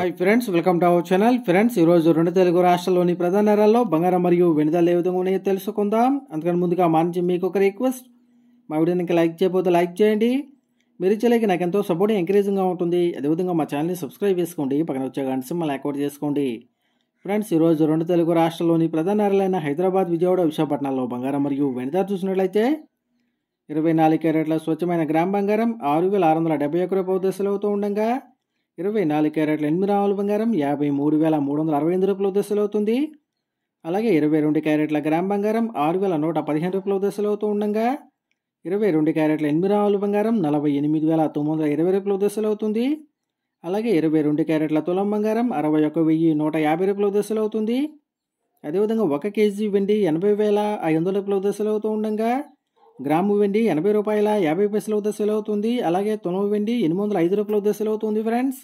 Hi friends, welcome to our channel. Friends, ఈరోజు రెండు తెలుగు రాష్ట్రాల్లోని ప్రధాన నగరాల్లో బంగారం మరియు వెండి ధరలు ఏ విధంగా ఉన్నాయో తెలుసుకుందాం. అందుకని ముందుగా మా నుంచి మీకు ఒక రిక్వెస్ట్, మా వీడియోని ఇంకా లైక్ చేయకపోతే లైక్ చేయండి. మీరు ఇచ్చేలాకి నాకు ఎంతో సపోర్ట్ ఎంకరేజింగ్గా ఉంటుంది. అదేవిధంగా మా ఛానల్ని సబ్స్క్రైబ్ చేసుకోండి, పక్కన వచ్చే గంట సింబల్ యాక్టివేట్ చేసుకోండి. ఫ్రెండ్స్, ఈరోజు రెండు తెలుగు రాష్ట్రాల్లోని ప్రధాన నగరాలైన హైదరాబాద్, విజయవాడ, విశాఖపట్నాల్లో బంగారం మరియు వెండి ధర చూసినట్లయితే 24 క్యారెట్ల స్వచ్ఛమైన గ్రామ్ బంగారం 6,671 రూపాయల దశలు అవుతూ ఉండగా 24 క్యారెట్ల 8 గ్రాముల బంగారం 53,368 రూపాయల దశలు అవుతుంది. అలాగే 22 క్యారెట్ల గ్రామ్ బంగారం 6,115 రూపాయల దశలు అవుతూ ఉండగా 22 క్యారెట్ల 8 గ్రాముల బంగారం 48,920 రూపాయల దశలు అవుతుంది. అలాగే 22 క్యారెట్ల తులం బంగారం 61,150 రూపాయల దశలు అవుతుంది. అదేవిధంగా 1 కేజీ వెండి 80,500 రూపాయల దశలు అవుతూ ఉండగా గ్రాము వెండి 80 రూపాయల 50 పైసల దశలు అవుతుంది. అలాగే తులం వెండి 805 రూపాయల దశలు అవుతుంది. ఫ్రెండ్స్,